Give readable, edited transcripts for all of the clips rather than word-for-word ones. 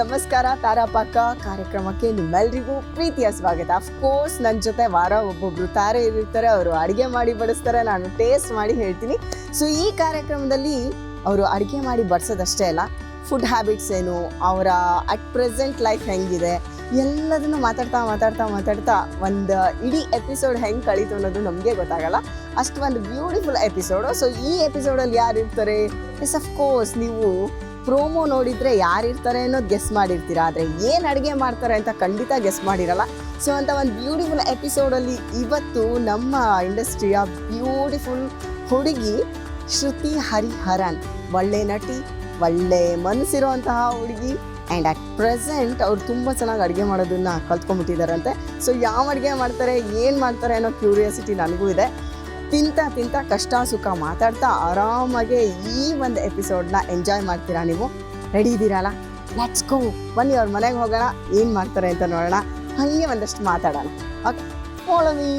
ನಮಸ್ಕಾರ. ತಾರಾಪಾಕ ಕಾರ್ಯಕ್ರಮಕ್ಕೆ ನಿಮ್ಮೆಲ್ರಿಗೂ ಪ್ರೀತಿಯ ಸ್ವಾಗತ. ಅಫ್ಕೋರ್ಸ್ ನನ್ನ ಜೊತೆ ವಾರ ಒಬ್ಬೊಬ್ರು ತಾರೆ ಇರ್ತಾರೆ, ಅವರು ಅಡುಗೆ ಮಾಡಿ ಬಡಿಸ್ತಾರೆ, ನಾನು ಟೇಸ್ಟ್ ಮಾಡಿ ಹೇಳ್ತೀನಿ. ಸೊ ಈ ಕಾರ್ಯಕ್ರಮದಲ್ಲಿ ಅವರು ಅಡುಗೆ ಮಾಡಿ ಬಡಿಸೋದಷ್ಟೇ ಅಲ್ಲ, ಫುಡ್ ಹ್ಯಾಬಿಟ್ಸ್ ಏನು, ಅವರ ಅಟ್ ಪ್ರೆಸೆಂಟ್ ಲೈಫ್ ಹೆಂಗಿದೆ, ಎಲ್ಲದನ್ನು ಮಾತಾಡ್ತಾ ಒಂದು ಇಡೀ ಎಪಿಸೋಡ್ ಹೆಂಗೆ ಕಳೀತು ಅನ್ನೋದು ನಮಗೆ ಗೊತ್ತಾಗಲ್ಲ. ಅಷ್ಟು ಒಂದು ಬ್ಯೂಟಿಫುಲ್ ಎಪಿಸೋಡು. ಸೊ ಈ ಎಪಿಸೋಡಲ್ಲಿ ಯಾರು ಇರ್ತಾರೆ? ಎಸ್ ಅಫ್ಕೋರ್ಸ್ ನೀವು ಪ್ರೋಮೋ ನೋಡಿದರೆ ಯಾರಿರ್ತಾರೆ ಅನ್ನೋದು ಗೆಸ್ ಮಾಡಿರ್ತೀರಾ, ಆದರೆ ಏನು ಅಡುಗೆ ಮಾಡ್ತಾರೆ ಅಂತ ಖಂಡಿತ ಗೆಸ್ ಮಾಡಿರಲ್ಲ. ಸೊ ಅಂತ ಒಂದು ಬ್ಯೂಟಿಫುಲ್ ಎಪಿಸೋಡಲ್ಲಿ ಇವತ್ತು ನಮ್ಮ ಇಂಡಸ್ಟ್ರಿಯ ಬ್ಯೂಟಿಫುಲ್ ಹುಡುಗಿ ಶ್ರುತಿ ಹರಿಹರನ್, ಒಳ್ಳೆ ನಟಿ, ಒಳ್ಳೆ ಮನಸ್ಸಿರುವಂತಹ ಹುಡುಗಿ, ಆ್ಯಂಡ್ ಅಟ್ ಪ್ರೆಸೆಂಟ್ ಅವ್ರು ತುಂಬ ಚೆನ್ನಾಗಿ ಅಡುಗೆ ಮಾಡೋದನ್ನು ಕಲ್ತ್ಕೊಂಡ್ಬಿಟ್ಟಿದ್ದಾರಂತೆ. ಸೊ ಯಾವ ಅಡುಗೆ ಮಾಡ್ತಾರೆ, ಏನು ಮಾಡ್ತಾರೆ ಅನ್ನೋ ಕ್ಯೂರಿಯಾಸಿಟಿ ನನಗೂ ಇದೆ. ತಿಂತ ಕಷ್ಟ ಸುಖ ಮಾತಾಡ್ತಾ ಆರಾಮಾಗೆ ಈ ಒಂದು ಎಪಿಸೋಡ್ನ ಎಂಜಾಯ್ ಮಾಡ್ತೀರಾ. ನೀವು ರೆಡಿ ಇದ್ದೀರಲ್ಲ? ಲೆಟ್ಸ್ ಗೋ, ಬನ್ನಿ ಅವ್ರ ಮನೆಗೆ ಹೋಗೋಣ, ಏನು ಮಾಡ್ತಾರೆ ಅಂತ ನೋಡೋಣ, ಹಾಗೆ ಒಂದಷ್ಟು ಮಾತಾಡೋಣ. Okay, follow me.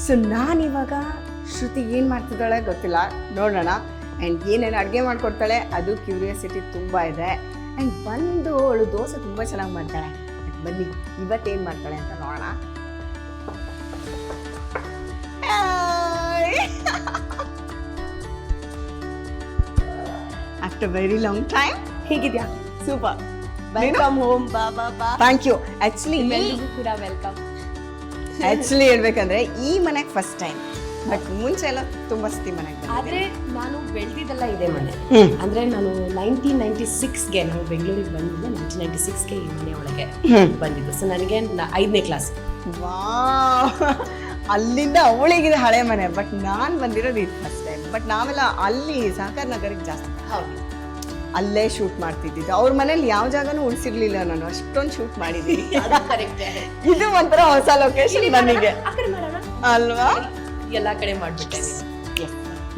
ಸೊ ನಾನಿವಾಗ ಶ್ರುತಿ ಏನು ಮಾಡ್ತಿದ್ದಾಳೆ ಗೊತ್ತಿಲ್ಲ, ನೋಡೋಣ. ಆ್ಯಂಡ್ ಏನೇನು ಅಡುಗೆ ಮಾಡಿಕೊಡ್ತಾಳೆ ಅದು ಕ್ಯೂರಿಯಾಸಿಟಿ ತುಂಬ ಇದೆ. ಆ್ಯಂಡ್ ಬಂದು ಅವಳು ದೋಸೆ ತುಂಬ ಚೆನ್ನಾಗಿ ಮಾಡ್ತಾಳೆ. ಬನ್ನಿ ಇವತ್ತೇನು ಮಾಡ್ತಾಳೆ ಅಂತ ನೋಡೋಣ. ಆಫ್ಟರ್ ವೆರಿ ಲಾಂಗ್ ಟೈಮ್ ಹೇಗಿದ್ಯಾ? Super, welcome home. ಬಾ ಥ್ಯಾಂಕ್ ಯು. ಆ್ಯಕ್ಚುಲಿ ಕೂಡ ವೆಲ್ಕಮ್. ಆ್ಯಕ್ಚುಲಿ ಹೇಳ್ಬೇಕಂದ್ರೆ ಈ ಮನೆಗೆ ಫಸ್ಟ್ ಟೈಮ್, ಬಟ್ ಮುಂಚೆ ಎಲ್ಲ ತುಂಬ ಸತಿ ಮನೆಗೆ. ಆದ್ರೆ ನಾನು ಬೆಳೆದಿದ್ದೆಲ್ಲ ಇದೆ ಮನೆ. ಅಂದ್ರೆ ನಾನು 1996ಗೆ ನಾವು ಬೆಂಗಳೂರಿಗೆ ಬಂದಿದ್ದು, 1996ಗೆ ಈ ಮನೆ ಒಳಗೆ ಬಂದಿದ್ದು. ಸೊ ನನಗೆ 5ನೇ ಕ್ಲಾಸ್. ವಾ, ಅಲ್ಲಿಂದ ಅವಳಿಗಿದೆ ಹಳೆ ಮನೆ, ಬಟ್ ನಾನು ಬಂದಿರೋದು ಇದು ಫಸ್ಟ್ ಟೈಮ್. ಬಟ್ ನಾವೆಲ್ಲ ಅಲ್ಲಿ ಸಹಕಾರ ನಗರಕ್ಕೆ ಜಾಸ್ತಿ, ಹೌದು, ಅಲ್ಲೇ ಶೂಟ್ ಮಾಡ್ತಿದ್ದಿದ್ದು. ಅವ್ರ ಮನೇಲಿ ಯಾವ ಜಾಗನೂ ಉಳಿಸಿರ್ಲಿಲ್ಲ, ನಾನು ಅಷ್ಟೊಂದು ಶೂಟ್ ಮಾಡಿದ್ದೀನಿ. ಇದು ಒಂಥರ ಹೊಸ ಲೊಕೇಶನ್ ನನಗೆ ಅಲ್ವಾ? ಎಲ್ಲ ಕಡೆ ಮಾಡ್ಬಿಟ್ಟೆ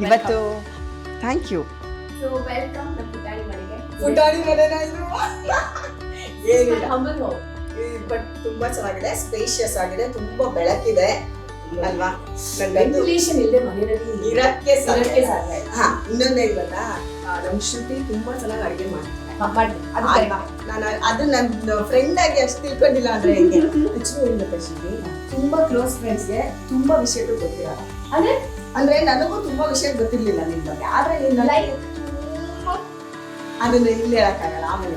ಇವತ್ತು. Thank you. ಸೊ ವೆಲ್ಕಮ್ ನಮ್ಮ ಪುಟಾಣಿ ಮನೆಗೆ. ಪುಟಾಣಿ ಮನೆನಾ ಇದು? ಏನಿಲ್ಲ, ಹಂಬಲ್ ಹೋಮ್. ಬಟ್ ತುಂಬಾ ಚೆನ್ನಾಗಿದೆ, ಸ್ಪೇಷಿಯಸ್ ಆಗಿದೆ, ತುಂಬಾ ಬೆಳಕಿದೆ ಅಲ್ವಾ? ವೆಂಟಿಲೇಷನ್ ಇಲ್ಲದೆ ಮನೆಯಲ್ಲಿ ಇರಕ್ಕೆ ಸಾಧ್ಯ. ಹಾ, ಇನ್ನೊಂದೇನು ಗೊತ್ತಾ, ನಮ್ಮ ಶ್ರುತಿ ತುಂಬಾ ಚೆನ್ನಾಗಿ ಅಡುಗೆ ಮಾಡ್ತಾರೆ. ನಾನು ಅದು ನನ್ನ ಫ್ರೆಂಡ್ ಆಗಿ ಅಷ್ಟು ತಿಳ್ಕೊಂಡಿಲ್ಲ ಅಂದ್ರೆ ಹೆಂಗೆ. ಆಕ್ಚುಲಿ ಏನ್ ಗೊತ್ತಾ ಶ್ರುತಿ, ತುಂಬಾ ಕ್ಲೋಸ್ ಫ್ರೆಂಡ್ಸ್ಗೆ ತುಂಬಾ ವಿಷಯಗಳು ಗೊತ್ತಿರಲ್ಲ. ಅಂದ್ರೆ ನನಗೂ ತುಂಬಾ ವಿಷಯ ಗೊತ್ತಿರ್ಲಿಲ್ಲ ನಿನ್ ಬಗ್ಗೆ, ಆದ್ರೆ ನಿನ್ನ ಅದನ್ನ ಇಲ್ಲಿ ಹೇಳಕ್ಕಾಗಲ್ಲ, ಆಮೇಲೆ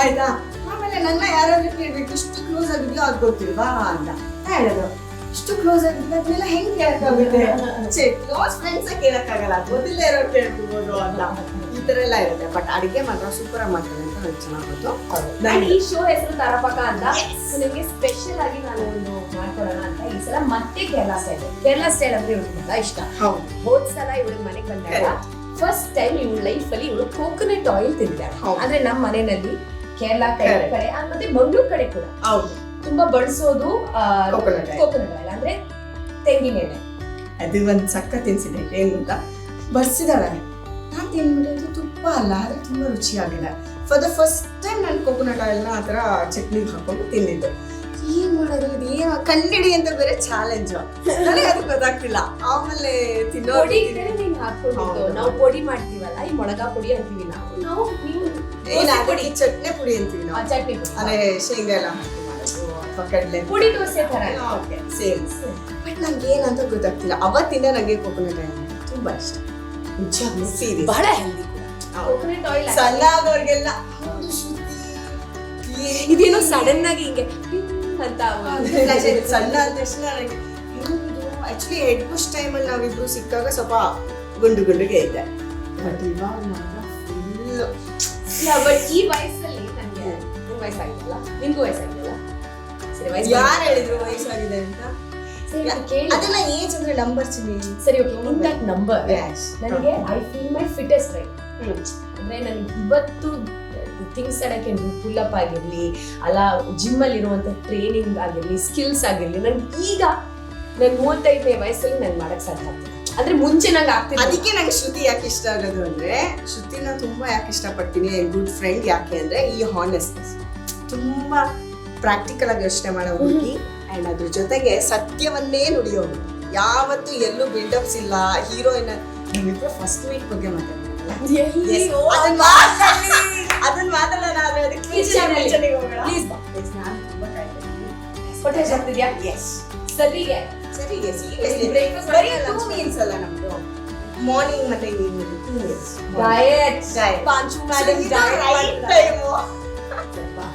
ಆಯ್ತಾ? ಆಮೇಲೆ ನನ್ನ ಯಾರಾದ್ರೂ ಕೇಳ್ಬೇಕು, ಇಷ್ಟು ಕ್ಲೋಸ್ ಆಗಿದ್ಯೋ ಅದು ಗೊತ್ತಿಲ್ವಾ ಅಂತ ಹೇಳೋದು. ಇಷ್ಟು ಕ್ಲೋಸ್ ಆಗಿದ್ದ ಅದನ್ನೆಲ್ಲ ಹೆಂಗ್ ಕೇಳಕ್ಕಾಗುತ್ತೆ? ಕ್ಲೋಸ್ ಫ್ರೆಂಡ್ಸ್ ಕೇಳಕ್ಕಾಗಲ್ಲ, ಗೊತ್ತಿಲ್ಲೇ ಇರೋ ಕೇಳ್ಬೋದು ಅಂತ. ಈ ತರ ಎಲ್ಲ ಇರುತ್ತೆ. ಬಟ್ ಅಡಿಗೆ ಮಾತ್ರ ಸೂಪರ್ ಆಗಿ ಮಾಡ್ತಾರೆ ಅಂತ ನನಗೆ ಚೆನ್ನಾಗಿ ಗೊತ್ತು. ಈ ಶೋ ಹೆಸರು ತಾರಾಪಾಕ ಅಂತ. ನಿಮಗೆ ಸ್ಪೆಷಲ್ ಆಗಿ ನಾನು ಒಂದು ಮಾಡ್ಕೊಡೋಣ ಅಂತ ಈ ಸಲ ಮತ್ತೆ ಕೇರಳ ಸ್ಟೈಲ್ ಅಂದ್ರೆ ಇವ್ರಿಗೆ ತುಂಬಾ ಇಷ್ಟ. ಹೋದ್ ಸಲ ಇವ್ರಿಗೆ ಮನೆಗೆ ಬಂದಾಗ ಫಸ್ಟ್ ಟೈಮ್ ಇವ್ಳ ಲೈಫ್ ಅಲ್ಲಿ ಇವಳು ಕೋಕೋನಟ್ ಆಯಿಲ್ ತಿಂತಾರೆ. ಅಂದ್ರೆ ನಮ್ಮ ಮನೆಯಲ್ಲಿ ಕೇರಳ ಕಡೆ ಮತ್ತೆ ಮಂಗಳೂರು ಕಡೆ ಕೂಡ ತುಂಬಾ ಬಳಸೋದು ಕೋಕೋನಟ್ ಆಯಿಲ್, ಅಂದ್ರೆ ತೆಂಗಿನ ಎಣ್ಣೆ. ಅದು ಒಂದು ಸಖತ್ ಇನ್ಸಿಡೆಂಟ್. ಏನ್ ಗೊತ್ತಾ, ಬರ್ಸಿದಾಳೆ, ನಾನು ತಿನ್ಬಿಟ್ಟು ತುಪ್ಪ ಅಲ್ಲ, ಆದ್ರೆ ತುಂಬಾ ರುಚಿಯಾಗಿದೆ. ಫಾರ್ ದ ಫಸ್ಟ್ ಟೈಮ್ ನಾನು ಕೋಕೋನಟ್ ಆಯಿಲ್ನ ಆ ಥರ ಚಟ್ನಿಗೆ ಹಾಕೊಂಡು ತಿಂದಿದ್ದು. ಏನ್ ಮಾಡೋದು, ಇದು ಏನು ಕಂಡಿಡಿ ಅಂತ ಬೇರೆ ಚಾಲೆಂಜ್, ನನಗೆ ಅದು ಗೊತ್ತಾಗ್ತಿಲ್ಲ. ಆಮೇಲೆ ತಿನ್ನೋ ನಾವು ಪೊಡಿ ಮಾಡ್ತೀವಲ್ಲ, ಈ ಮೊಳಗಾ ಪುಡಿ ಅಂತೀವಿ ನಾವು ಚಟ್ನಿ ಪುಡಿ ಅಂತೀವಿ ನಾವು. ಚಟ್ನಿ ಪುಡಿ ಅಂದ್ರೆ ಶೇಂಗಾ ಎಲ್ಲ ಹಾಕಿ ಮಾಡೋದು ಅಥವಾ ಕಡಲೆ ಪುಡಿ ದೋಸೆ ತರ. ಸೇಮ್. ಬಟ್ ನಂಗೆ ಏನಂತ ಗೊತ್ತಾಗ್ತಿಲ್ಲ. ಅವತ್ತಿಂದ ನಂಗೆ ಕೋಕೋನಟ್ ಆಯಿಲ್ ತುಂಬಾ ಇಷ್ಟ. ಬಹಳ ಹೆಲ್ದಿ ಕೂಡ ಕೋಕೋನಟ್ ಆಯಿಲ್. ಸಣ್ಣ ಆದವ್ರಿಗೆಲ್ಲ ಇದೇನೋ ಸಡನ್ ಆಗಿ ಹಿಂಗೆ ಅಂತ ಸಣ್ಣ ಆದ ತಕ್ಷಣ ನನಗೆ ಆಕ್ಚುಲಿ ಹೆಡ್ ಪುಷ್ ಟೈಮಲ್ಲಿ ನಾವಿಬ್ರು ಸಿಕ್ಕಾಗ ಸ್ವಲ್ಪ ಗುಂಡುಗೆ ಇದೆ. ಬಟ್ ಇವಾಗ ಮಾತ್ರ ಫುಲ್. ಬಟ್ ಈ ವಯಸ್ಸಲ್ಲಿ ನನಗೆ ವಯಸ್ಸಾಗಿದೆಯಲ್ಲ, ನಿನ್ಗೂ ವಯಸ್ಸಾಗಿದೆಯಲ್ಲ. ಯಾರು ಹೇಳಿದ್ರು ವಯಸ್ಸಾಗಿದೆ ಅಂತ? ಅದೆಲ್ಲ ಏಜ್ ಅಂದ್ರೆ ನಂಬರ್ ಸರಿ, ಓಕೆ. ಇನ್ ದಟ್ ನಂಬರ್ ನನಗೆ I feel my fittest right. ಅಂದ್ರೆ ನನಗೆ ಇವತ್ತು ಥಿಂಗ್ಸ್ ಅದಕ್ಕೆ ಪುಲ್ ಅಪ್ ಆಗಿರ್ಲಿ, ಅಲ್ಲ ಜಿಮ್ ಅಲ್ಲಿ ಇರುವಂತ ಟ್ರೈನಿಂಗ್ ಆಗಿರ್ಲಿ, ಸ್ಕಿಲ್ಸ್ ಆಗಿರ್ಲಿ, ನನ್ಗೆ ಈಗ ನನ್ 35ನೇ ವಯಸ್ಸಲ್ಲಿ ನನ್ ಮಾಡಕ್ ಸಾಧ್ಯ ಆಗ್ತದೆ. ಅಂದ್ರೆ ಮುಂಚೆ ನಂಗೆ ಆಗ್ತಿಲ್ಲ. ಅದಕ್ಕೆ ನಂಗೆ ಶ್ರುತಿ ಯಾಕೆ ಇಷ್ಟ ಆಗೋದು ಅಂದ್ರೆ, ಶ್ರುತಿನ ತುಂಬಾ ಯಾಕೆ ಇಷ್ಟಪಡ್ತೀನಿ, ಗುಡ್ ಫ್ರೆಂಡ್ ಯಾಕೆ ಅಂದ್ರೆ ಈ ಹಾನೆಸ್ಟ್ನೆಸ್. ತುಂಬಾ ಪ್ರಾಕ್ಟಿಕಲ್ ಆಗಿ ಯೋಚನೆ ಮಾಡೋ ಹುಡುಗಿ, ಅಂಡ್ ಅದ್ರ ಜೊತೆಗೆ ಸತ್ಯವನ್ನೇ ನುಡಿಯೋದು. ಯಾವತ್ತು ಎಲ್ಲೂ ಬಿಲ್ಡಪ್ಸ್ ಇಲ್ಲ, ಹೀರೋಯಿನ್. ನಮ್ಮಿಬ್ರು ಫಸ್ಟ್ ವೀಕ್ ಬಗ್ಗೆ ಮಾತಾಡ್ತೀವಿ. ಎಲ್ಲಿ? Yes. ಓ, ಅದನ್ನ ಮಾತಾಡೋಣ Kitchen ಅಲ್ಲಿ. ಹೋಗೋಣ Please ಬಾ. ನಾನು ತುಂಬಾ ಕಾಯ್ತಿದ್ದೀನಿ. ಹೊಟ್ಟೆ ಹಸ್ವಾಗ್ತಿದ್ಯಾ? ಎಸ್ ಸರಿಗೆ ಸರಿ Breakfast ಬರೀ ಮಾಡಿಲ್ಲ, 2 lunch meals ಅಲ್ಲ ನಮ್ದು ಮಾರ್ನಿಂಗ್ ಮತ್ತೆ evening 2 meals diet Diet. Panchu madam ಇದು diet right ಮಾಡ್ತಾರೆ. time.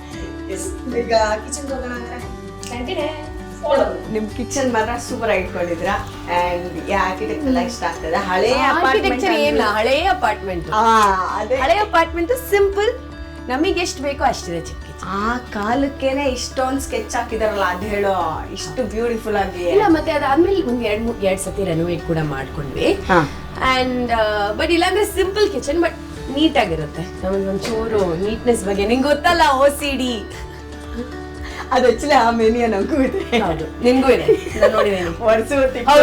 Yes. ಈಗ ಕಿಚನ್ ಹೋಗೋಣ ಅಂದ್ರೆ Continue. Follow. ನಿಮ್ ಕಿಚನ್ ಮಾತ್ರ ಸೂಪರ್ ಆಗಿ ಇಟ್ಕೊಂಡಿದ್ರ ಅಂಡ್ ಆರ್ಕಿಟೆಕ್ಟ್ ಎಲ್ಲ ಇಷ್ಟ ಆಗ್ತದೆ ಹಳೆಯ ಆರ್ಕಿಟೆಕ್ಚರ್ ಏನಿಲ್ಲ, ಹಳೆಯ ಅಪಾರ್ಟ್ಮೆಂಟ್ ಅದೇ ಹಳೆಯ ಅಪಾರ್ಟ್ಮೆಂಟ್ ಸಿಂಪಲ್, ನಮಗೆ ಎಷ್ಟು ಬೇಕೋ ಅಷ್ಟಿದೆ ಚಿಕ್ಕ kitchen. ಆ ಕಾಲಕ್ಕೇನೆ ಇಷ್ಟೊಂದು ಸ್ಕೆಚ್ ಹಾಕಿದಾರಲ್ಲ ಅದ್ ಹೇಳೋ ಇಷ್ಟು ಬ್ಯೂಟಿಫುಲ್ ಆಗಿ ಇಲ್ಲ ಮತ್ತೆ ಅದಾದ್ಮೇಲೆ ಒಂದ್ ಎರಡ್ ಸತಿ ರೆನೋವೇಟ್ ಕೂಡ ಮಾಡ್ಕೊಂಡ್ವಿ ಹಾ. ಅಂಡ್ ಬಟ್ ಇಲ್ಲಾಂದ್ರೆ ಸಿಂಪಲ್ ಕಿಚನ್ ಬಟ್ ನೀಟ್ ಆಗಿರುತ್ತೆ. ನಮಗೆ ಒಂಚೂರು ನೀಟ್ನೆಸ್ ಬಗ್ಗೆ ನಿಂಗೆ ಗೊತ್ತಲ್ಲ, OCD. ಅದು ಆಕ್ಚುಲಿ ಆ ಮೆನಿಯ ನಮಗೂ ಇದೆ ಹೌದು, ನಿಮ್ಗೂ ಇದೆ, ನಾನು ನೋಡಿದ್ದೀನಿ.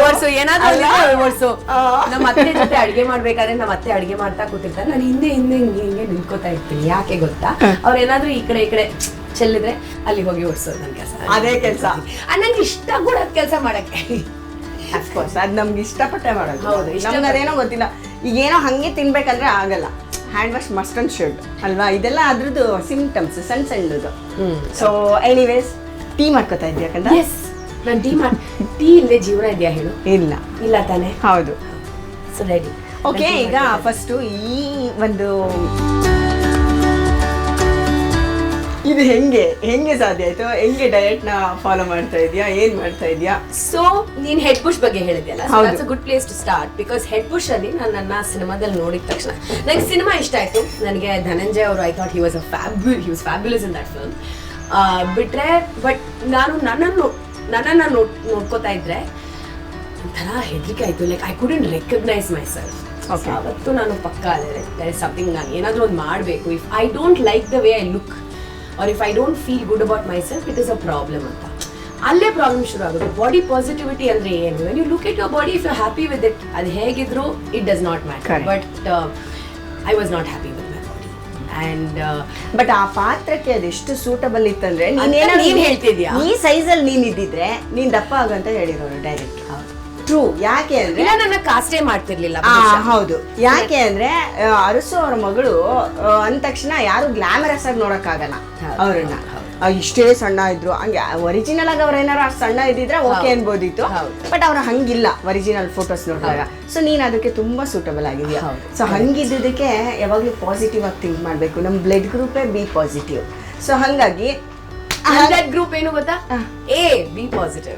ವರ್ಷ ಏನಾದ್ರು ವರ್ಷು ಆ. ನಮ್ಮ ಅತ್ತೆ ಜೊತೆ ಅಡಿಗೆ ಮಾಡ್ಬೇಕಾದ್ರೆ ನಮ್ಮ ಅತ್ತೆ ಅಡಿಗೆ ಮಾಡ್ತಾ ಕೂತಿರ್ತಾರೆ, ನಾನು ಹಿಂದೆ ಹಿಂದೆ ಹಿಂಗೆ ನಿಂತ್ಕೋತಾ ಇರ್ತೀನಿ. ಯಾಕೆ ಗೊತ್ತಾ, ಅವ್ರು ಏನಾದ್ರು ಈ ಕಡೆ ಚೆಲ್ಲಿದ್ರೆ ಅಲ್ಲಿ ಹೋಗಿ ಓಡಿಸೋದು ನನ್ನ ಕೆಲಸ. ಅದೇ ಕೆಲ್ಸ. ನಂಗೆ ಇಷ್ಟ ಕೂಡ ಕೆಲಸ ಮಾಡಕ್ಕೆ. ಅಫ್ಕೋರ್ಸ್ ಅದ್ ನಮ್ಗೆ ಇಷ್ಟಪಟ್ಟೆ ಮಾಡೋದು. ಹೌದು, ಇಷ್ಟಪಟ್ಟೆ. ನಮ್ಗೆ ಅದೇನೋ ಗೊತ್ತಿಲ್ಲ, ಈಗೇನೋ ಹಂಗೆ ತಿನ್ಬೇಕಂದ್ರೆ ಆಗಲ್ಲ. Hand wash must and should ಅಲ್ವಾ, ಇದೆಲ್ಲ ಅದ್ರದ್ದು ಸಿಂಪ್ಟಮ್ಸ್ ಸಣ್ಣದು. ಸೊ ಎನಿವೇಸ್ ಟೀ ಮಾಡ್ಕೊತಾ ಇದ್ದೆ ಯಾಕಂದ್ರೆ ಎಸ್, ನಾನು ಟೀ ಇಲ್ಲದೆ ಜೀವನ ಇದೆಯಾ ಹೇಳು? ಇಲ್ಲ ತಾನೆ. ಹೌದು. So ready. ಓಕೆ, ಈಗ ಫಸ್ಟ್ ಈ ಒಂದು ಇದು ಹೆಂಗೆ ಸಾಧ್ಯ ಆಯ್ತು, ಹೆಂಗೆ ಡಯಟ್ ನ ಫಾಲೋ ಮಾಡ್ತಾ ಇದೀಯಾ, ಏನ್ ಮಾಡ್ತಾ ಇದೀಯಾ? ಸೊ ನೀನ್ ಹೆಡ್ ಪುಷ್ ಬಗ್ಗೆ ಹೇಳಿದ್ಯಲ್ಲ, ಹೌದು. That's a good place to start. Because head push ಅಲ್ಲಿ ನಾನು ನನ್ನ ಸಿನಿಮಾದಲ್ಲಿ ನೋಡಿದ ತಕ್ಷಣ ನಂಗೆ ಸಿನಿಮಾ ಇಷ್ಟ ಆಯ್ತು. ನನಗೆ ಧನಂಜಯ್ ಅವರು, I thought he was fabulous in that film. ಬಿಟ್ರೆ ಬಟ್ ನಾನು ನನ್ನನ್ನು ನೋಡ್ಕೋತಾ ಇದ್ರೆ ಒಂಥರ ಹೆದರಿಕೆ ಆಯ್ತು. Like I couldn't recognise my self. Okay. ಅವತ್ತು ನಾನು ಪಕ್ಕ ದರ್ ಇಸ್ ಸಮಥಿಂಗ್, ನಾನು ಏನಾದರೂ ಒಂದು ಮಾಡಬೇಕು. If I don't like the way I look or if I don't feel good about myself, it is a problem ಅಂತ. ಅಲ್ಲೇ ಪ್ರಾಬ್ಲಮ್ ಶುರು ಆಗುತ್ತೆ. ಬಾಡಿ ಪಾಸಿಟಿವಿಟಿ ಅಂದ್ರೆ ಏನು? when you look at your body, if you're happy with it, ಅದು ಹೇಗಿದ್ರು it does not matter. Correct. But I was not happy with my body and but ಆ ಪಾತ್ರಕ್ಕೆ ಅದೆಷ್ಟು ಸೂಟಬಲ್ ಇತ್ತಂದ್ರೆ ಅಂತ ನೀನ್ ಹೇಳ್ತಿದ್ಯಾ? ಈ ಸೈಜ್ ಅಲ್ಲಿ ನೀನ್ ಇದ್ದಿದ್ರೆ ನೀನ್ ದಪ್ಪ ಆಗಂತ ಹೇಳಿರೋರು ಡೈರೆಕ್ಟ್. ಟ್ರೂ. ಯಾಕೆ ಅಂದ್ರೆ ಇಲ್ಲ, ನನ್ನ ಕಾಸ್ಟೇ ಮಾಡ್ತಿರ್ಲಿಲ್ಲ. ಹೌದು, ಯಾಕೆ ಅಂದ್ರೆ ಅರಸು ಅವ್ರ ಮಗಳು ಅಂದ ತಕ್ಷಣ ಯಾರು ಗ್ಲಾಮರಸ್ ಆಗಿ ನೋಡಕ್ಕಾಗಲ್ಲ ಅವ್ರನ್ನ. ಇಷ್ಟೇ ಸಣ್ಣ ಇದ್ರು, ಹಂಗೆ ಒರಿಜಿನಲ್ ಆಗಿ ಅವ್ರ ಏನಾರ ಸಣ್ಣ ಇದ್ದಿದ್ರೆ ಓಕೆ ಅನ್ಬೋದಿತ್ತು. ಬಟ್ ಅವ್ರ ಹಂಗಿಲ್ಲ ಒರಿಜಿನಲ್ ಫೋಟೋಸ್ ನೋಡಿದಾಗ. ಸೊ ನೀನ್ ಅದಕ್ಕೆ ತುಂಬಾ ಸೂಟಬಲ್ ಆಗಿದ್ಯಾ. ಸೊ ಹಂಗಿದ್ದಕ್ಕೆ ಯಾವಾಗ್ಲೂ ಪಾಸಿಟಿವ್ ಆಗಿ ಥಿಂಕ್ ಮಾಡ್ಬೇಕು. ನಮ್ ಬ್ಲಡ್ ಗ್ರೂಪೇ ಬಿ ಪಾಸಿಟಿವ್. ಸೊ ಹಂಗಾಗಿ ಬ್ಲಡ್ ಗ್ರೂಪ್ ಏನು ಗೊತ್ತಾ? B positive.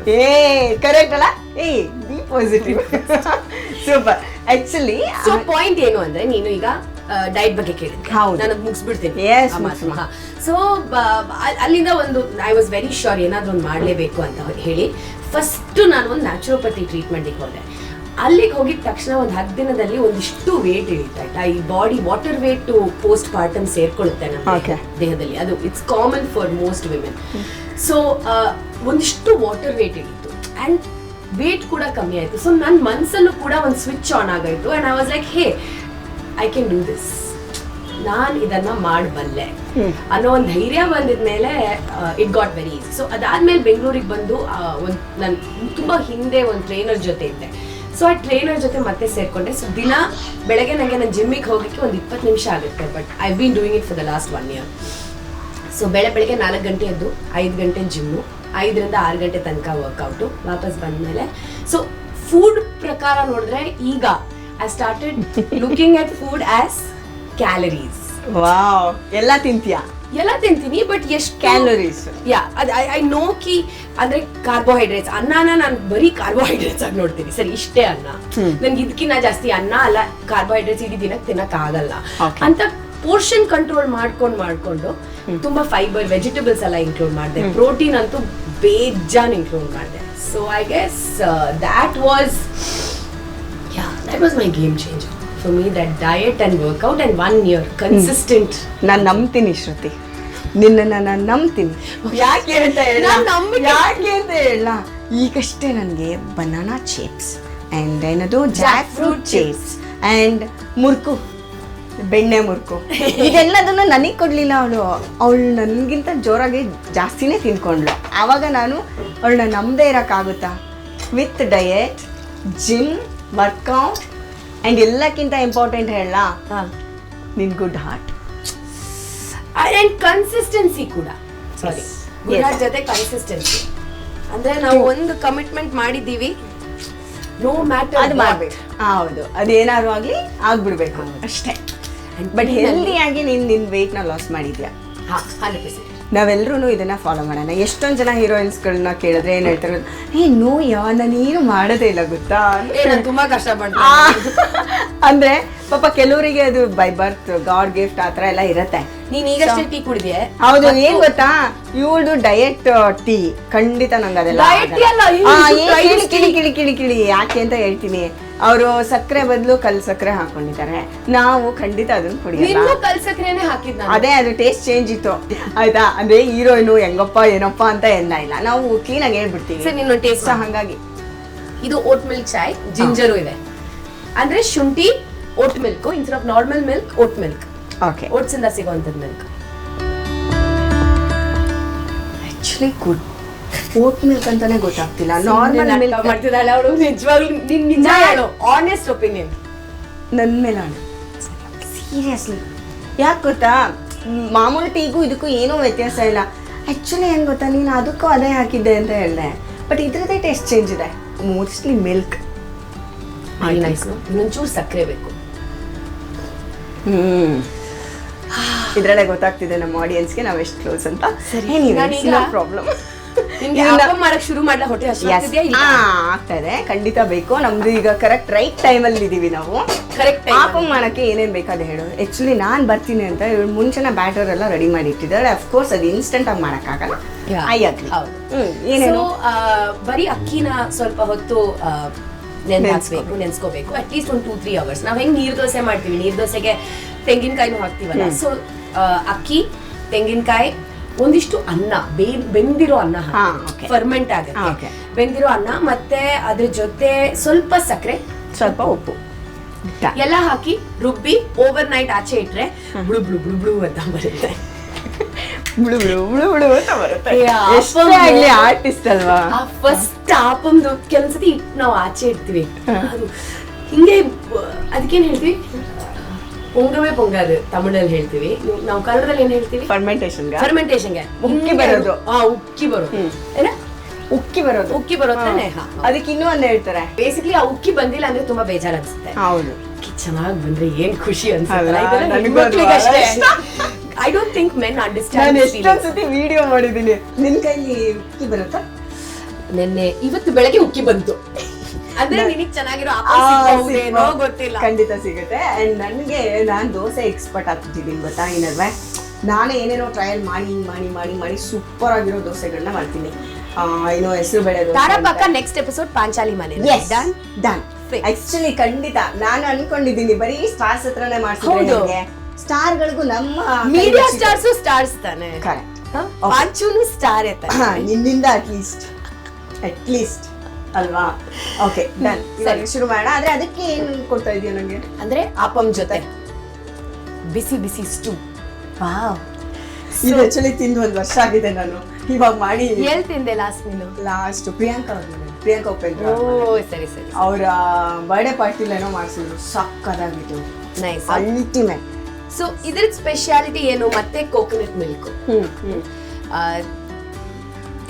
ಕರೆಕ್ಟ್ ಅಲ್ಲ? B positive. Super. Actually so point ಏನು ಅಂದ್ರೆ, ನೀನು ಈಗ ಡಯಟ್ ಬಗ್ಗೆ ಕೇಳಿದ್ದೆ, ಹೌದು. ನಾನು ಮುಗಿಸ್ಬಿಡ್ತೀನಿ. Yes, ಸೊ ಅಲ್ಲಿಂದ ಒಂದು ಐ ವಾಸ್ ವೆರಿ ಶೋರ್ ಏನಾದ್ರು ಒಂದು ಮಾಡಲೇಬೇಕು ಅಂತ ಹೇಳಿ ಫಸ್ಟ್ ನಾನು ಒಂದು ನ್ಯಾಚುರೋಪತಿ ಟ್ರೀಟ್ಮೆಂಟಿಗೆ ಹೋದೆ. ಅಲ್ಲಿಗೆ ಹೋಗಿದ ತಕ್ಷಣ ಒಂದು 10 ದಿನದಲ್ಲಿ ಒಂದಿಷ್ಟು ವೇಟ್ ಇಳಿತಾ ಇತ್ತು. ಈ body water weight postpartum ಸೇರ್ಕೊಳ್ಳುತ್ತೆ ನಮ್ಮ ದೇಹದಲ್ಲಿ. ಅದು it's common for most women. So ಒಂದಿಷ್ಟು ವಾಟರ್ ವೇಟ್ ಇಳಿತು ಅಂಡ್ ವೇಟ್ ಕೂಡ ಕಮ್ಮಿ ಆಯ್ತು. ಸೊ ನನ್ನ ಮನಸ್ಸಲ್ಲೂ ಕೂಡ ಒಂದು ಸ್ವಿಚ್ ಆನ್ ಆಗಾಯ್ತು and I was like, hey I can do this, ನಾನು ಇದನ್ನ ಮಾಡಬಲ್ಲೆ ಅನ್ನೋ ಒಂದು ಧೈರ್ಯ ಬಂದಿದ್ಮೇಲೆ it got very easy. So ಅದಾದ್ಮೇಲೆ ಬೆಂಗಳೂರಿಗೆ ಬಂದು ಒಂದು ನಾನು ತುಂಬಾ ಹಿಂದೆ ಒಂದು ಟ್ರೈನರ್ ಜೊತೆ ಇದ್ದೆ. ಸೊ ಆ ಟ್ರೈನರ್ ಜೊತೆ ಮತ್ತೆ ಸೇರ್ಕೊಂಡೆ. ಸೊ ದಿನ ಬೆಳಗ್ಗೆ ನನಗೆ ನಾನು ಜಿಮ್ಮಿಗೆ ಹೋಗೋಕ್ಕೆ ಒಂದು 20 ನಿಮಿಷ ಆಗುತ್ತೆ. But I been doing it for the last 1 year. So ಬೆಳಗ್ಗೆ 4 ಗಂಟೆ ಎದ್ದು 5 ಗಂಟೆ ಜಿಮ್ಮು, 5ರಿಂದ 6 ಗಂಟೆ ತನಕ ವರ್ಕೌಟು, ವಾಪಸ್ ಬಂದಮೇಲೆ ಸೊ ಫುಡ್ ಪ್ರಕಾರ ನೋಡಿದ್ರೆ ಈಗ I started looking at food as calories. Wow, ಎಲ್ಲ ತಿಂತೀಯಾ? ಎಲ್ಲ ತಿಂತೀನಿ, ಬಟ್ ಎಷ್ಟು ಕ್ಯಾಲರೀಸ್? ಯಾ, ಐ ನೋ ಕಿ ಅಂದ್ರೆ ಕಾರ್ಬೋಹೈಡ್ರೇಟ್ಸ್. ಅನ್ನನ ನಾನು ಬರೀ ಕಾರ್ಬೋಹೈಡ್ರೇಟ್ಸ್ ಆಗಿ ನೋಡ್ತೀನಿ. ಸರಿ, ಇಷ್ಟೇ ಅನ್ನ, ನನ್ಗೆ ಇದಕ್ಕಿಂತ ಜಾಸ್ತಿ ಅನ್ನ ಅಲ್ಲ ಕಾರ್ಬೋಹೈಡ್ರೇಟ್ಸ್ ಇಡೀ ದಿನಕ್ಕೆ ತಿನ್ನಕ್ ಆಗಲ್ಲ ಅಂತ ಪೋರ್ಷನ್ ಕಂಟ್ರೋಲ್ ಮಾಡ್ಕೊಂಡು ತುಂಬಾ ಫೈಬರ್ ವೆಜಿಟೇಬಲ್ಸ್ ಎಲ್ಲ ಇನ್ಕ್ಲೂಡ್ ಮಾಡಿದೆ. ಪ್ರೋಟೀನ್ ಅಂತೂ ಬೇಜಾನ್ ಇನ್ಕ್ಲೂಡ್ ಮಾಡಿದೆ. So I guess that was my game changer for me, that diet and workout and 1 year consistent. ನಾನು ನಂಬ್ತೀನಿ ಶ್ರುತಿ, ನಿನ್ನನ್ನು ನಾನು ನಂಬ್ತೀನಿ. ಯಾಕೆ ಅಂತ ಹೇಳ, ಈಗಷ್ಟೇ ನನಗೆ ಬನಾನಾ ಚಿಪ್ಸ್ ಆ್ಯಂಡ್ ಏನದು Jack fruit chips and murukku, ಬೆಣ್ಣೆ ಮುರ್ಕು, ಇದೆಲ್ಲದನ್ನು ನನಗೆ ಕೊಡಲಿಲ್ಲ ಅವಳು ನನಗಿಂತ ಜೋರಾಗಿ ಜಾಸ್ತಿನೇ ತಿನ್ಕೊಂಡ್ಳು. ಆವಾಗ ನಾನು ಅವಳನ್ನ ನಂಬದೇ ಇರೋಕ್ಕಾಗುತ್ತಾ? With diet, gym, workout and ಎಲ್ಲಕ್ಕಿಂತ ಇಂಪಾರ್ಟೆಂಟ್ ಹೇಳ ನಿನ್ ಗುಡ್ ಹಾರ್ಟ್ ಅಂಡ್ ಕನ್ಸಿಸ್ಟೆನ್ಸಿ ಕೂಡ. ಸಾರಿ, ಗುಡ್ ಹಾರ್ಟ್ ಜೊತೆ ಕನ್ಸಿಸ್ಟೆನ್ಸಿ ಅಂದ್ರೆ ನಾವು ಒಂದು ಕಮಿಟ್ಮೆಂಟ್ ಮಾಡಿದೀವಿ, ನೋ ಮ್ಯಾಟರ್ ಅದು ಮಾಡ್ಬೇಕು. ಹೌದು, ಅದೇನಾದ್ರು ಆಗ್ಲಿ ಆಗ್ಬಿಡ್ಬೇಕು ಅಷ್ಟೇ. ಬಟ್ ಹೆಲ್ದಿಯಾಗಿ ನಿನ್ ವೆಯ್ಟ್ ನ ಲಾಸ್ ಮಾಡಿದ್ಯಾ? 100%. ನಾವೆಲ್ಲರೂ ಇದನ್ನ ಫಾಲೋ ಮಾಡೋಣ. ಎಷ್ಟೊಂದು ಜನ ಹೀರೋಯಿನ್ಸ್ಗಳನ್ನ ಕೇಳಿದ್ರೆ ಏನ್ ಹೇಳ್ತಾರೆ, ನೋ ನಾನೇನು ಮಾಡೋದೇ ಇಲ್ಲ ಗೊತ್ತಾ, ನಾನು ತುಂಬಾ ಕಷ್ಟಪಡ್ತೀನಿ ಅಂದ್ರೆ ಪಾಪ ಕೆಲವರಿಗೆ ಅದು ಬೈ ಬರ್ತ್ ಗಾಡ್ ಗಿಫ್ಟ್ ಆತರ ಎಲ್ಲ ಇರತ್ತೆ. ನೀನ್ ಈಗಷ್ಟೇ ಟೀ ಕುಡಿದ್ಯಾ? ಹೌದು, ಏನ್ ಗೊತ್ತಾ, ಇವಳು ಡಯಟ್ ಟೀ ಖಂಡಿತ ನಂಗೆ ಅದೆಲ್ಲ ಕಿಳಿ ಯಾಕೆ ಅಂತ ಹೇಳ್ತೀನಿ. ಅವರು ಸಕ್ಕರೆ ಬದಲು ಕಲ್ ಸಕ್ಕರೆ ಹಾಕೊಂಡಿದ್ದಾರೆ, ನಾವು ಖಂಡಿತ ಅದನ್ನ ಕುಡಿಯಲ್ಲ. ಕಲ್ ಸಕ್ಕರೆನೇ ಹಾಕಿದ್ದ, ಅದೇ ಅದು ಟೇಸ್ಟ್ ಚೇಂಜ್ ಇತ್ತು ಆಯ್ತಾ. ಅಂದ್ರೆ ಹೀರೋಯಿನು ಹೆಂಗಪ್ಪ ಏನಪ್ಪ ಅಂತ ಇಲ್ಲ, ನಾವು ಕ್ಲೀನ್ ಆಗಿ ಹೇಳ್ಬಿಡ್ತೀವಿ. ನಿನ್ನ ಟೇಸ್ಟ್ ಹಂಗಾಗಿ ಇದು ಓಟ್ ಮಿಲ್ಕ್ ಚಾಯ್, ಜಿಂಜರು ಇದೆ ಅಂದ್ರೆ ಶುಂಠಿ oat milk instead of normal milk, oat milk. Okay, oats ಇಂದ ಸಿಗುವಂತದ್ದು milk. Actually good. Oat milk ಅಂತಾನೆ ಗೊತ್ತಾಗ್ತಿಲ್ಲ, ನಾರ್ಮಲ್ ಮಿಲ್ಕ್ ಮಾಡ್ತಿದ್ದಾಳೆ ಅವಳು. ನಿಜವಾಗ್ಲೂ ನಿಜ ಹೇಳು, ಆನೆಸ್ಟ್ ಒಪಿನಿಯನ್ ನನ್ನ ಮೇಲೆ ಸೀರಿಯಸ್ಲಿ. ಯಾಕೆ ಗೊತ್ತಾ, ಮಾಮೂಲಿ ಟೀಗೂ ಇದಕ್ಕೂ ಏನೂ ವ್ಯತ್ಯಾಸ ಇಲ್ಲ. ಆ್ಯಕ್ಚುಲಿ ಏನು ಗೊತ್ತಾ, ನೀನು ಅದಕ್ಕೂ ಅದೇ ಹಾಕಿದ್ದೆ ಅಂತ ಹೇಳಿದೆ, ಬಟ್ ಇದ್ರದ್ದೇ ಟೇಸ್ಟ್ ಚೇಂಜ್ ಇದೆ. Mostly milk. ಇನ್ನೊಂಚೂರು ಸಕ್ಕರೆ ಬೇಕು. ಇದ್ರಲ್ಲೇ ಗೊತ್ತಾಗ್ತಿದೆ ನಮ್ಮ ಆಡಿಯನ್ಸ್ಗೆ ನಾವು ಎಷ್ಟು ಕ್ಲೋಸ್ ಅಂತ. ಪ್ರಾಬ್ಲಮ್. ಮಾಡಕ್ ಶುರು ಮಾಡ್ಲಾ? ಹೊಟ್ಟೆ ಆಗ್ತಾ ಇದೆ, ಖಂಡಿತ ಬೇಕು. ನಮ್ದು ಈಗ ಕರೆಕ್ಟ್ ರೈಟ್ ಟೈಮಲ್ಲಿ ಇದೀವಿ ನಾವು. ಕರೆಕ್ಟ್ ಪಾಪಂಗ್ ಮಾಡಕ್ಕೆ ಏನೇನ್ ಬೇಕಾದ ಹೇಳು. ಆಕ್ಚುಲಿ ನಾನ್ ಬರ್ತೀನಿ ಅಂತ ಇವಳು ಮುಂಚೆನ ಬ್ಯಾಟರ್ ಎಲ್ಲ ರೆಡಿ ಮಾಡಿ ಇಟ್ಟಿದ್ದಾಳೆ. ಅಫ್ಕೋರ್ಸ್ ಅದು ಇನ್ಸ್ಟೆಂಟ್ ಆಗಿ ಮಾಡಕ್ಕಾಗಲ್ಲ. ಏನೇನು ಬರೀ ಅಕ್ಕಿನ ಸ್ವಲ್ಪ ಹೊತ್ತು ನೆನ್ಸ್ಕೋಬೇಕು, ಅಟ್ಲೀಸ್ಟ್ ಒಂದು 2-3 ಅವರ್ಸ್. ನಾವ್ ಹೆಂಗ್ ನೀರ್ ದೋಸೆ ಮಾಡ್ತೀವಿ, ನೀರ್ ದೋಸೆಗೆ ತೆಂಗಿನಕಾಯಿನೂ ಹಾಕ್ತಿವಲ್ಲ, ಸೊ ಅಕ್ಕಿ, ತೆಂಗಿನಕಾಯಿ, ಒಂದಿಷ್ಟು ಅನ್ನ, ಬೆಂದಿರೋ ಅನ್ನ, ಫರ್ಮೆಂಟ್ ಆಗುತ್ತೆ, ಬೆಂದಿರೋ ಅನ್ನ, ಮತ್ತೆ ಅದ್ರ ಜೊತೆ ಸ್ವಲ್ಪ ಸಕ್ಕರೆ, ಸ್ವಲ್ಪ ಉಪ್ಪು ಎಲ್ಲ ಹಾಕಿ ರುಬ್ಬಿ ಓವರ್ ನೈಟ್ ಆಚೆ ಇಟ್ರೆ ಬ್ಳು ಬ್ಳು ಬ್ಳು ಬ್ಳು ಅಂತ ಬರುತ್ತೆ. ಆರ್ಟಿಸ್ಟ್ ಅಲ್ವಾ. ಫಸ್ಟ್ ಆಪಮ್ದು ಕೆಲವೊಂದ್ಸತಿ ನಾವು ಆಚೆ ಇಡ್ತೀವಿ, ಅದು ಹಿಂಗೆ ಅದಕ್ಕೇನ್ ಹೇಳ್ತೀವಿ, ಪೊಂಗವೇ ಪೊಂಗದು ತಮಿಳಲ್ಲಿ ಹೇಳ್ತೀವಿ, ನಾವು ಕನ್ನಡದಲ್ಲಿ ಏನ್ ಹೇಳ್ತೀವಿ, ಫರ್ಮೆಂಟೇಷನ್ಗೆ ಉಕ್ಕಿ ಬರೋದು. ಉಕ್ಕಿ ಬರೋದು ಏನ, ಉಕ್ಕಿ ಬರೋತಾನೆ. ಅದಕ್ಕೆ ಇನ್ನೂ ಒಂದ್ ಹೇಳ್ತಾರೆ, ಬೇಸಿಕ್ಲಿ ಆ ಉಕ್ಕಿ ಬಂದಿಲ್ಲ ಅಂದ್ರೆ ತುಂಬಾ ಬೇಜಾರ್ ಅನ್ಸುತ್ತೆ. ಹೌದು, ಚೆನ್ನಾಗಿ ಬಂದ್ರೆ ಏನ್ ಖುಷಿ ಅನ್ಸುತ್ತೆ. I don't think men understand. ನಾನು ಎಷ್ಟೊಂದ್ ಸತಿ ವಿಡಿಯೋ ಮಾಡಿದೀನಿ. ನಿನ್ ಕೈಲಿ ಉಕ್ಕಿ ಬರುತ್ತಾ? ಇವತ್ತು ಬೆಳಗ್ಗೆ ಉಕ್ಕಿ ಬಂತು ಅಂದ್ರೆ ನಿನಗೆ ಚೆನ್ನಾಗಿರೋ ಗೊತ್ತಿಲ್ಲ, ಖಂಡಿತ ಸಿಗುತ್ತೆ. ಅಂಡ್ ನನಗೆ ನಾನ್ ದೋಸೆ ಎಕ್ಸ್ಪರ್ಟ್ ಆಗ್ತಿದ್ದೀನಿ ಗೊತ್ತಾ. ಈ ನಡುವೆ ನಾನೇ ಏನೇನೋ ಟ್ರಯಲ್ ಮಾಡಿ ಸೂಪರ್ ಆಗಿರೋ ದೋಸೆಗಳನ್ನ ಮಾಡ್ತೀನಿ. ಏನೋ ಹೆಸರು ಬೇಳೆ ದೋಸೆ. ನೆಕ್ಸ್ಟ್ ಎಪಿಸೋಡ್ ಪಾಂಚಾಲಿ ಮನೆ ಡನ್. ಆಕ್ಚುಲಿ ಖಂಡಿತ ನಾನು ಅನ್ಕೊಂಡಿದ್ದೀನಿ ಬರೀ ಸ್ಟಾರ್ಸ್ ಹತ್ರನೇ ಮಾಡ್ತಿದ್ದೆ. ಸ್ಟಾರ್ಗಳಿಗೂ ನಮ್ಮ ಮೀಡಿಯಾ ಸ್ಟಾರ್ಸ್ ತಾನೆ. ಕರೆಕ್ಟ್, ಪಾಂಚೂನು ಸ್ಟಾರ್ ನಿನ್ನಿಂದ ಅಟ್ಲೀಸ್ಟ್ ಅಲ್ವಾ. Okay, done. ಶುರು ಮಾಡೋಣ. ಆದ್ರೆ ಅದಕ್ಕೆ ಏನ್ ಕೊಡ್ತಾ ಇದೀಯ ನಂಗೆ ಅಂದ್ರೆ ಆಪಂ ಜೊತೆ ಬಿಸಿ ಬಿಸಿ ಸ್ಟೂ. ವಾವ್, ಇದು ಆಕ್ಚುಲಿ ತಿಂದು 1 ವರ್ಷ ಆಗಿದೆ. ನಾನು ಇವಾಗ ಮಾಡಿ ಎಲ್ಲಿ ತಿಂದೆ ಲಾಸ್ಟ್ ಪ್ರಿಯಾಂಕಾ ಉಪೇಂದ್ರ. ಸರಿ ಅವರ ಬರ್ಡೇ ಪಾರ್ಟಿಲಿ ಏನೋ ಮಾಡಿಸಿದ್ರು, ಸಕ್ಕದಾಗಿತ್ತು, ನೈಸ್, ಅಲ್ಟಿಮೇಟ್. ಸೊ ಇದ್ರ ಸ್ಪೆಷಾಲಿಟಿ ಏನು, ಮತ್ತೆ ಕೋಕೋನಟ್ ಮಿಲ್ಕ್,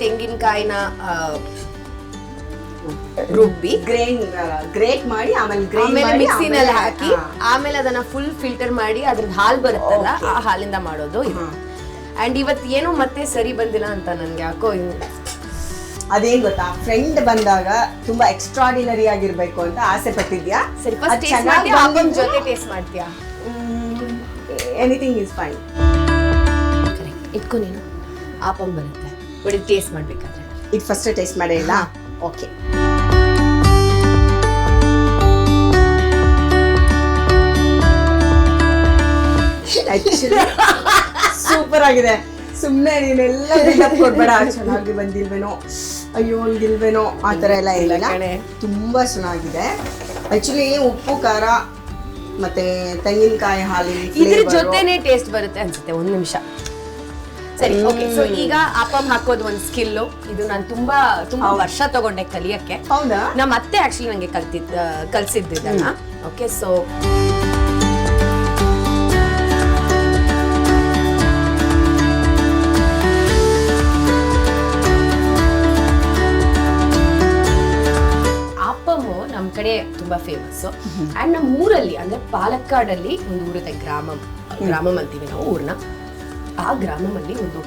ತೆಂಗಿನಕಾಯಿನ ರುಬ್ಬಿ ಗ್ರೇಟ್ ಮಾಡಿ ಆಮೇಲೆ ಮಿಕ್ಸಿನಲ್ಲಿ ಹಾಕಿ ಆಮೇಲೆ ಅದನ್ನ ಫುಲ್ ಫಿಲ್ಟರ್ ಮಾಡಿ ಅದ್ರದ್ದು ಹಾಲು ಬರುತ್ತಲ್ಲ, ಆ ಹಾಲಿಂದ ಮಾಡೋದು ಇದು. ಅಂಡ್ ಇವತ್ತು ಏನು ಮತ್ತೆ ಸರಿ ಬಂದಿಲ್ಲ ಅಂತ ನನ್ಗೆ ಯಾಕೋ. ಅದೇನ್ ಗೊತ್ತಾ, ಫ್ರೆಂಡ್ ಬಂದಾಗ ತುಂಬಾ ಎಕ್ಸ್ಟ್ರಾರ್ಡಿನರಿ ಆಗಿರ್ಬೇಕು ಅಂತ ಆಸೆ ಪಟ್ಟಿದ್ಯಾ. ಸರಿ, ಫಸ್ಟ್ ಟೇಸ್ಟ್ ಮಾಡ್ತೀಯಾ ಆಪಂ ಜೊತೆ ಟೇಸ್ಟ್ ಮಾಡ್ತೀಯಾ? Anything is fine. ಕರೆಕ್ಟ್, ಇಟ್ಕೊ ನೀನು. ಆಪಂ ಬರುತ್ತೆ, ಬಟ್ ಟೇಸ್ಟ್ ಮಾಡ್ಬೇಕಾದ್ರೆ ಇದು ಫಸ್ಟ್ ಟೇಸ್ಟ್ ಮಾಡೇ ಇಲ್ಲ. ಓಕೆ, ಸೂಪರ್ ಆಗಿದೆ. ಸುಮ್ಮನೆ ನೀನೆಲ್ಲ ಕೊಡ್ಬೇಡ, ಚೆನ್ನಾಗಿ ಬಂದಿಲ್ವೇನೋ, ಅಯ್ಯೋ ಒಂದಿಲ್ವೇನೋ ಆ ಥರ ಎಲ್ಲ ಇಲ್ಲ. ತುಂಬಾ ಚೆನ್ನಾಗಿದೆ. ಆಕ್ಚುಲಿ ಉಪ್ಪು ಖಾರ ಮತ್ತೆ ತೆಂಗಿನಕಾಯಿ ಹಾಲಿನ ಇದ್ರ ಜೊತೆನೆ ಟೇಸ್ಟ್ ಬರುತ್ತೆ ಅನ್ಸುತ್ತೆ. 1 ನಿಮಿಷ. ಸರಿ, ಓಕೆ. ಸೊ ಈಗ ಆಪಂ ಹಾಕೋದು ಒಂದು ಸ್ಕಿಲ್ಲು. ಇದು ನಾನು ತುಂಬಾ ವರ್ಷ ತಗೊಂಡೆ ಕಲಿಯಕ್ಕೆ. ಹೌದಾ? ನಮ್ಮ ಅತ್ತೆ ಆಕ್ಚುಲಿ ನಂಗೆ ಕಲ್ಸಿದ್ದು ಇದನ್ನ. ಓಕೆ ಸೊ ಆಪಮ್ಮು ನಮ್ಮ ಕಡೆ ತುಂಬಾ ಫೇಮಸ್ ಅಂಡ್ ನಮ್ಮ ಊರಲ್ಲಿ ಅಂದ್ರೆ ಪಾಲಕ್ಕಾಡಲ್ಲಿ ಒಂದು ಊರಿದೆ ಗ್ರಾಮಂ ಅಂತೀವಿ ನಾವು ಊರ್ನ. ಆ ಗ್ರಾಮದಲ್ಲಿ ಒಂದು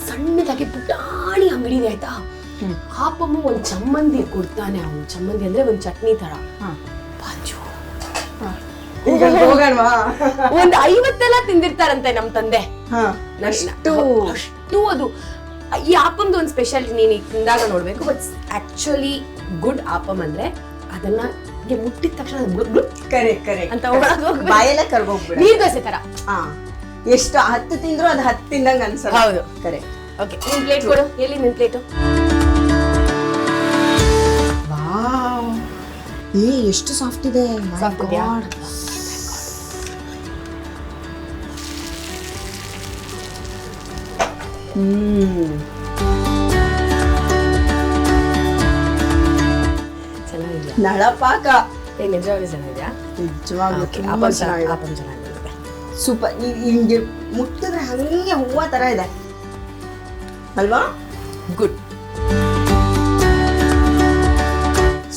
ಸಣ್ಣದಾಗಿ ಪುಟಾಣಿ ಅಂಗಡಿ ಇದೆ ಆಯ್ತಾ. ಆಪಮ್ಮ ಒಂದು ಚಮ್ಮಂದಿ ಕೊಡ್ತಾನೆ. ಅವನು ಚಮ್ಮಂದಿ ಅಂದ್ರೆ ಒಂದು ಚಟ್ನಿ ತರ. ಬಾಜು ಒಂದು 50 ತಿಂದಿರ್ತಾರಂತೆ ನಮ್ ತಂದೆ. ಅಷ್ಟು ಅದು ಈ ಆಪಮ್ದು ಒಂದು ಸ್ಪೆಷಾಲಿಟಿ ನೀನು ತಿಂದಾಗ ನೋಡ್ಬೇಕು. ಬಟ್ ಆಕ್ಚುಲಿ ಗುಡ್ ಆಪಮ್ ಅಂದ್ರೆ ಅದನ್ನ ಮುಟ್ಟಿದ ತಕ್ಷಣ ಅಂತ ಬಾಯೆಲ್ಲ ಕರ್ಗೋಗ್ಬಿಡ ನೀರ್ ದೋಸೆ ತರ. ಎಷ್ಟು 10 ತಿಂದ್ರು ಅದು 10 ತಿಂದಂಗ ಅನ್ಸಲ್ಲ. ಹೌದು ಕರೆಕ್ಟ್. ಓಕೆ ನಿನ್ ಪ್ಲೇಟ್ ಕೊಡು. ಎಲ್ಲಿ ನಿನ್ ಪ್ಲೇಟು? ವಾವ್, ಎಷ್ಟು ಸಾಫ್ಟ್ ಇದೆ. ಸಾಫ್ಟ್ ಇದೆಯಾ? ಚೆನ್ನಾಗಿದ್ಯಾ? ನಳಪಾಕ ನಿಜವಾಗ್ಲೂ ಚೆನ್ನಾಗಿದ್ಯಾ? ನಿಜವಾಗ್ಲೂ ಆಪಮ್ ಚೆನ್ನಾಗಿರುತ್ತೆ. ಸೂಪರ್. ಹಿಂಗೆ ಮುಟ್ಟಿದ್ರೆ ಹಂಗೆ ಹೂವ ತರ ಇದೆ ಅಲ್ವಾ? ಗುಡ್.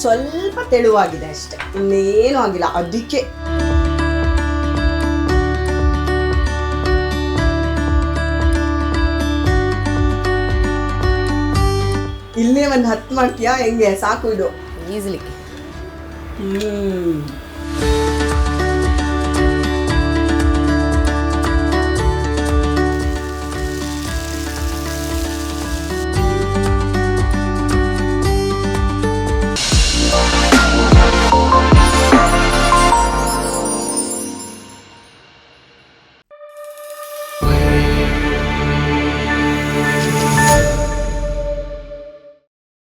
ಸ್ವಲ್ಪ ತೆಳುವಾಗಿದೆ ಅಷ್ಟೇ, ಇನ್ನೇನು ಆಗಿಲ್ಲ. ಅದಕ್ಕೆ ಇಲ್ಲೇ ಒಂದು 10 ಮಾಡ್ತೀಯಾ? ಹೆಂಗೆ? ಸಾಕು ಇದು ಈಸಿಲಿ.